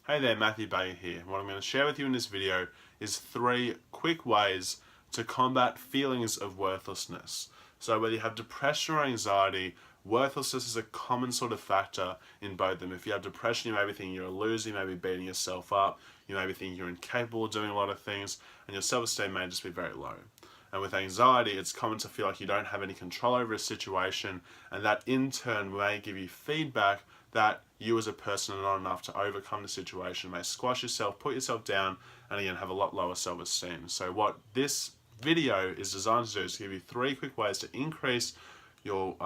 Hey there, Matthew Baker here. What I'm going to share with you in this video is 3 quick ways to combat feelings of worthlessness. So whether you have depression or anxiety, worthlessness is a common sort of factor in both of them. If you have depression, you may be thinking you're a loser, you may be beating yourself up, you may be thinking you're incapable of doing a lot of things, and your self-esteem may just be very low. And with anxiety, it's common to feel like you don't have any control over a situation, and that in turn may give you feedback that you as a person are not enough to overcome the situation, may squash yourself, put yourself down, and again have a lot lower self-esteem. So what this video is designed to do is to give you 3 quick ways to increase your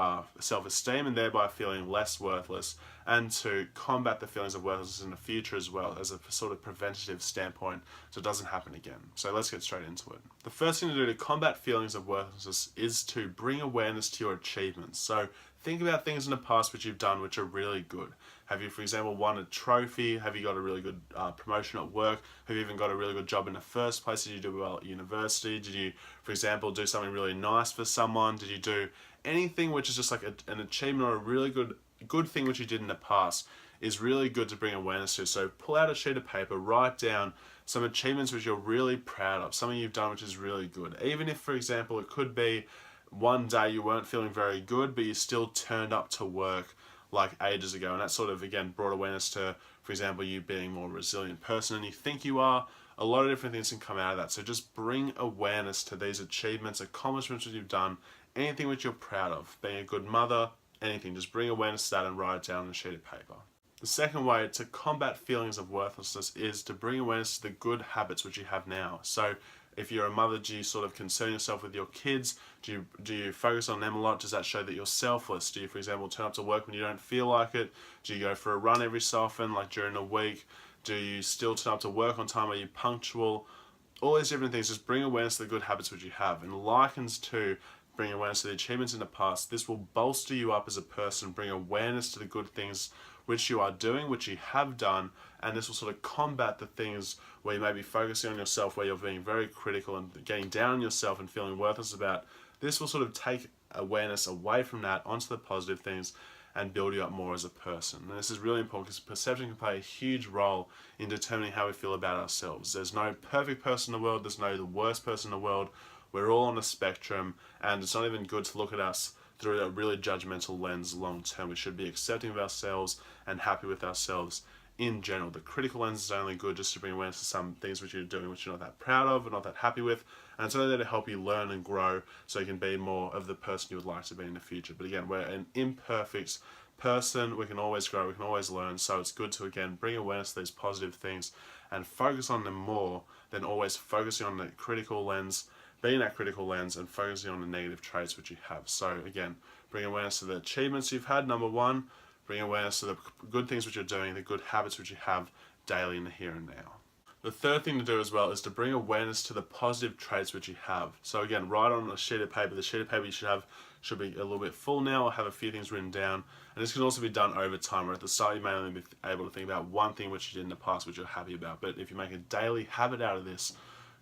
self-esteem and thereby feeling less worthless, and to combat the feelings of worthlessness in the future as well as a sort of preventative standpoint so it doesn't happen again. So let's get straight into it. The first thing to do to combat feelings of worthlessness is to bring awareness to your achievements. So think about things in the past which you've done which are really good. Have you, for example, won a trophy? Have you got a really good promotion at work? Have you even got a really good job in the first place? Did you do well at university? Did you, for example, do something really nice for someone? Did you do anything which is just like an achievement or a really good thing which you did in the past is really good to bring awareness to. So pull out a sheet of paper, write down some achievements which you're really proud of, something you've done which is really good. Even if, for example, it could be one day you weren't feeling very good, but you still turned up to work like ages ago, and that sort of, again, brought awareness to, for example, you being a more resilient person and you think you are. A lot of different things can come out of that. So just bring awareness to these achievements, accomplishments that you've done, anything which you're proud of, being a good mother, anything. Just bring awareness to that and write it down on a sheet of paper. The second way to combat feelings of worthlessness is to bring awareness to the good habits which you have now. So if you're a mother, do you sort of concern yourself with your kids? Do you focus on them a lot? Does that show that you're selfless? Do you, for example, turn up to work when you don't feel like it? Do you go for a run every so often, like during the week? Do you still turn up to work on time? Are you punctual? All these different things, just bring awareness to the good habits which you have. And likens to bring awareness to the achievements in the past. This will bolster you up as a person, bring awareness to the good things which you are doing, which you have done, and this will sort of combat the things where you may be focusing on yourself, where you're being very critical and getting down on yourself and feeling worthless about. This will sort of take awareness away from that onto the positive things and build you up more as a person. And this is really important because perception can play a huge role in determining how we feel about ourselves. There's no perfect person in the world, there's no the worst person in the world. We're all on a spectrum, and it's not even good to look at us through a really judgmental lens long term. We should be accepting of ourselves and happy with ourselves in general. The critical lens is only good just to bring awareness to some things which you're doing which you're not that proud of or not that happy with, and it's only there to help you learn and grow so you can be more of the person you would like to be in the future. But again, we're an imperfect person, we can always grow, we can always learn, so it's good to, again, bring awareness to these positive things and focus on them more than always focusing on the critical lens, being that critical lens and focusing on the negative traits which you have. So again, bring awareness to the achievements you've had, number one. Bring awareness to the good things which you're doing, the good habits which you have daily in the here and now. The third thing to do as well is to bring awareness to the positive traits which you have. So again, write on a sheet of paper. The sheet of paper you should be a little bit full now, or have a few things written down. And this can also be done over time, where at the start you may only be able to think about one thing which you did in the past which you're happy about. But if you make a daily habit out of this,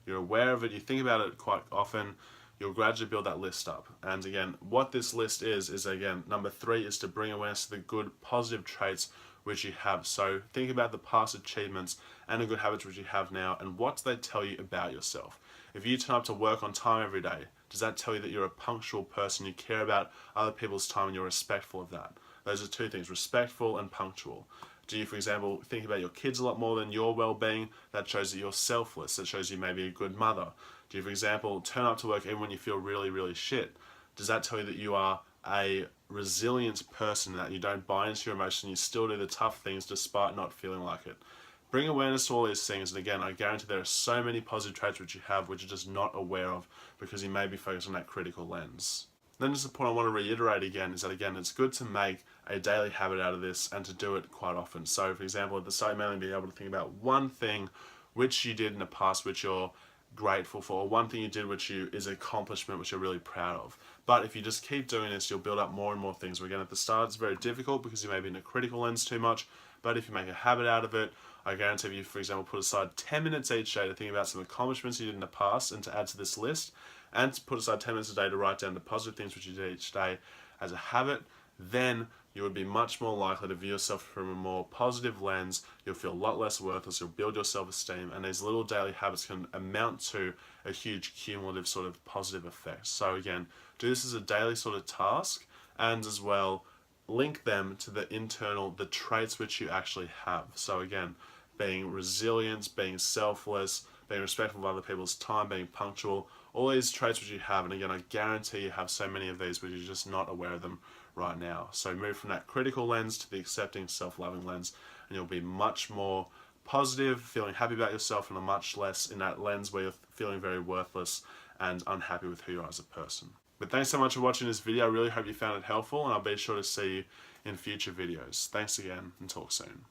you're aware of it, you think about it quite often, you'll gradually build that list up. And again, what this list is again, number 3 is to bring awareness to the good positive traits which you have. So think about the past achievements and the good habits which you have now, and what do they tell you about yourself? If you turn up to work on time every day, does that tell you that you're a punctual person, you care about other people's time and you're respectful of that? Those are 2 things, respectful and punctual. Do you, for example, think about your kids a lot more than your well-being? That shows that you're selfless. That shows you may be a good mother. Do you, for example, turn up to work even when you feel really, really shit? Does that tell you that you are a resilient person, that you don't buy into your emotions, you still do the tough things despite not feeling like it? Bring awareness to all these things, and again, I guarantee there are so many positive traits which you have which you're just not aware of because you may be focused on that critical lens. Then just the point I want to reiterate again is that, again, it's good to make a daily habit out of this and to do it quite often. So, for example, at the start you may only be able to think about one thing which you did in the past which you're grateful for, or one thing you did which is an accomplishment which you're really proud of. But if you just keep doing this, you'll build up more and more things. Again, at the start it's very difficult because you may be in a critical lens too much, but if you make a habit out of it, I guarantee if you, for example, put aside 10 minutes each day to think about some accomplishments you did in the past and to add to this list, and to put aside 10 minutes a day to write down the positive things which you did each day as a habit, then you would be much more likely to view yourself from a more positive lens. You'll feel a lot less worthless, you'll build your self-esteem, and these little daily habits can amount to a huge cumulative sort of positive effect. So again, do this as a daily sort of task, and as well, link them to the traits which you actually have. So again, being resilient, being selfless, being respectful of other people's time, being punctual, all these traits which you have. And again, I guarantee you have so many of these, but you're just not aware of them right now. So move from that critical lens to the accepting, self-loving lens, and you'll be much more positive, feeling happy about yourself, and a much less in that lens where you're feeling very worthless and unhappy with who you are as a person. But thanks so much for watching this video. I really hope you found it helpful, and I'll be sure to see you in future videos. Thanks again, and talk soon.